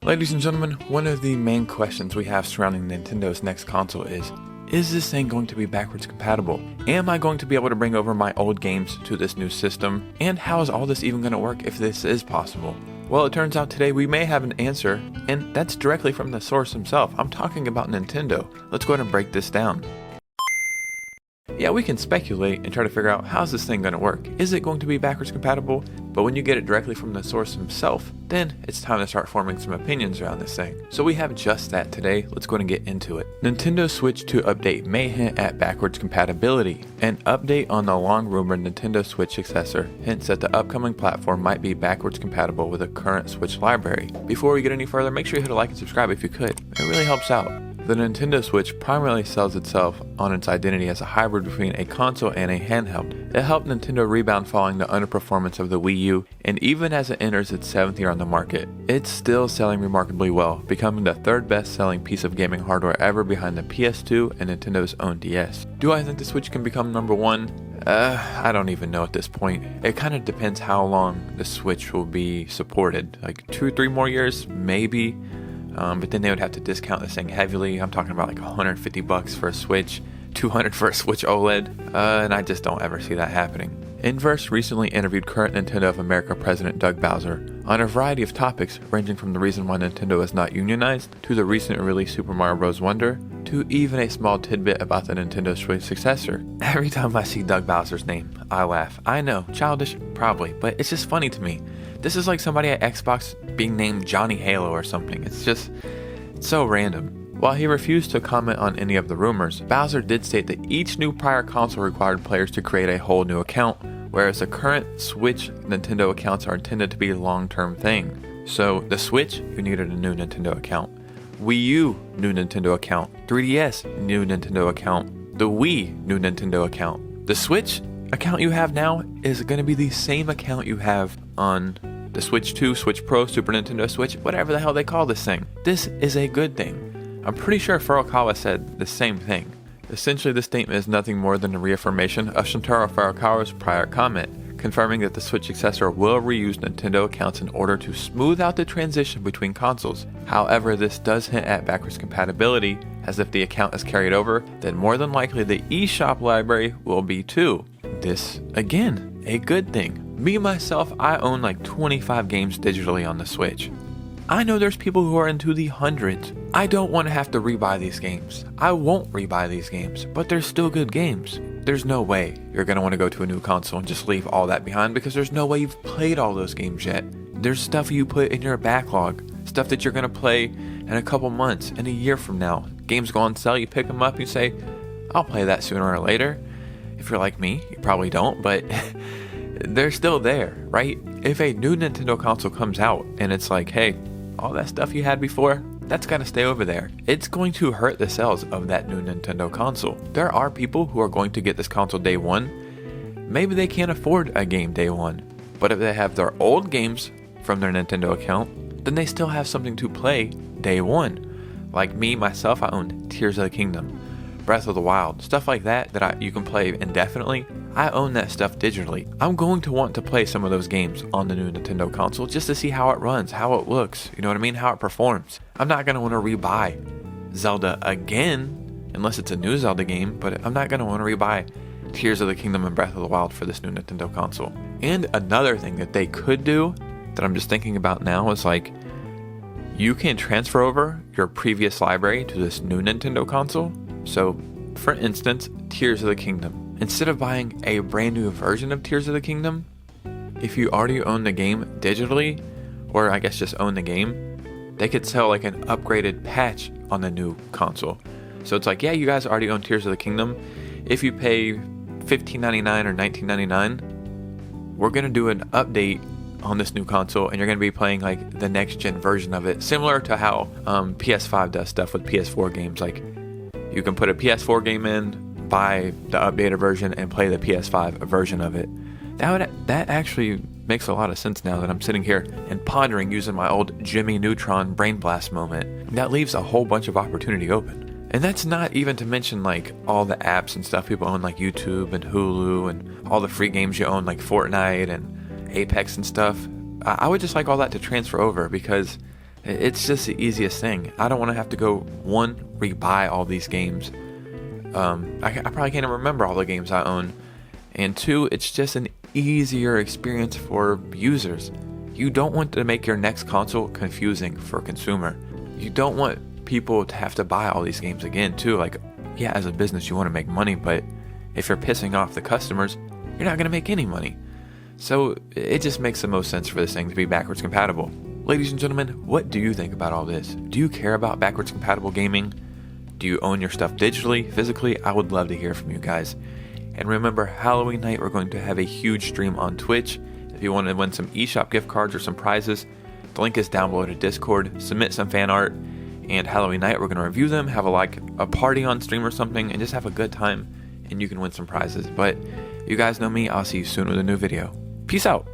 Ladies and gentlemen, one of the main questions we have surrounding Nintendo's next console is this thing going to be backwards compatible? Am I going to be able to bring over my old games to this new system? And how is all this even going to work if this is possible? Well, it turns out today we may have an answer, and that's directly from the source himself. I'm talking about Nintendo. Let's go ahead and break this down. Yeah, we can speculate and try to figure out how's this thing going to work. Is it going to be backwards compatible? But when you get it directly from the source himself, then it's time to start forming some opinions around this thing. So we have just that today. Let's go ahead and get into it. Nintendo Switch 2 update may hint at backwards compatibility. An update on the long rumored Nintendo Switch successor hints that the upcoming platform might be backwards compatible with the current Switch library. Before we get any further, make sure you hit a like and subscribe if you could. It really helps out. The Nintendo Switch primarily sells itself on its identity as a hybrid between a console and a handheld. It helped Nintendo rebound following the underperformance of the Wii U, and even as it enters its 7th year on the market, it's still selling remarkably well, becoming the third best selling piece of gaming hardware ever behind the PS2 and Nintendo's own DS. Do I think the Switch can become number one? I don't even know at this point. It kind of depends how long the Switch will be supported. Like 2-3 more years, maybe. But then they would have to discount this thing heavily. I'm talking about like $150 for a Switch, $200 for a Switch OLED, and I just don't ever see that happening. Inverse recently interviewed current Nintendo of America President Doug Bowser on a variety of topics ranging from the reason why Nintendo is not unionized, to the recent release Super Mario Bros. Wonder, to even a small tidbit about the Nintendo Switch successor. Every time I see Doug Bowser's name, I laugh. I know, childish, probably, but it's just funny to me. This is like somebody at Xbox being named Johnny Halo or something. It's so random. While he refused to comment on any of the rumors, Bowser did state that each new prior console required players to create a whole new account, whereas the current Switch Nintendo accounts are intended to be a long-term thing. So, the Switch, you needed a new Nintendo account. Wii U, new Nintendo account. 3DS, new Nintendo account. The Wii, new Nintendo account. The Switch account you have now is going to be the same account you have on the Switch 2, Switch Pro, Super Nintendo Switch, whatever the hell they call this thing. This is a good thing. I'm pretty sure Furukawa said the same thing. Essentially, this statement is nothing more than a reaffirmation of Shintaro Furukawa's prior comment, confirming that the Switch successor will reuse Nintendo accounts in order to smooth out the transition between consoles. However, this does hint at backwards compatibility, as if the account is carried over, then more than likely the eShop library will be too. This, again, a good thing. Me, myself, I own like 25 games digitally on the Switch. I know there's people who are into the hundreds. I don't want to have to rebuy these games. I won't rebuy these games, but they're still good games. There's no way you're going to want to go to a new console and just leave all that behind, because there's no way you've played all those games yet. There's stuff you put in your backlog, stuff that you're going to play in a couple months, in a year from now. Games go on sale, you pick them up, you say, I'll play that sooner or later. If you're like me, you probably don't, but they're still there, right? If a new Nintendo console comes out and it's like, hey, all that stuff you had before, that's got to stay over there. It's going to hurt the sales of that new Nintendo console. There are people who are going to get this console day one. Maybe they can't afford a game day one, but if they have their old games from their Nintendo account, then they still have something to play day one. Like me, myself, I own Tears of the Kingdom, Breath of the Wild, stuff like that you can play indefinitely. I own that stuff digitally. I'm going to want to play some of those games on the new Nintendo console just to see how it runs, how it looks, you know what I mean, how it performs. I'm not going to want to rebuy Zelda again, unless it's a new Zelda game, but I'm not going to want to rebuy Tears of the Kingdom and Breath of the Wild for this new Nintendo console. And another thing that they could do, that I'm just thinking about now, is like, you can transfer over your previous library to this new Nintendo console. So, for instance, Tears of the Kingdom. Instead of buying a brand new version of Tears of the Kingdom, if you already own the game digitally, or I guess just own the game, they could sell like an upgraded patch on the new console. So it's like, yeah, you guys already own Tears of the Kingdom. If you pay $15.99 or $19.99, we're going to do an update on this new console, and you're going to be playing like the next gen version of it, similar to how PS5 does stuff with PS4 games. Like, you can put a PS4 game in, buy the updated version, and play the PS5 version of it. That actually makes a lot of sense now that I'm sitting here and pondering using my old Jimmy Neutron Brain Blast moment. That leaves a whole bunch of opportunity open. And that's not even to mention like all the apps and stuff people own, like YouTube and Hulu, and all the free games you own, like Fortnite and Apex and stuff. I would just like all that to transfer over, because It's just the easiest thing. I don't want to have to go, one, rebuy all these games. I probably can't even remember all the games I own. And two, it's just an easier experience for users. You don't want to make your next console confusing for a consumer. You don't want people to have to buy all these games again too. Like, yeah, as a business you want to make money, but if you're pissing off the customers, you're not going to make any money. So it just makes the most sense for this thing to be backwards compatible. Ladies and gentlemen, what do you think about all this? Do you care about backwards compatible gaming? Do you own your stuff digitally, physically? I would love to hear from you guys. And remember, Halloween night, we're going to have a huge stream on Twitch. If you want to win some eShop gift cards or some prizes, the link is down below to Discord. Submit some fan art, and Halloween night, we're going to review them, have a party on stream or something, and just have a good time, and you can win some prizes. But you guys know me, I'll see you soon with a new video. Peace out.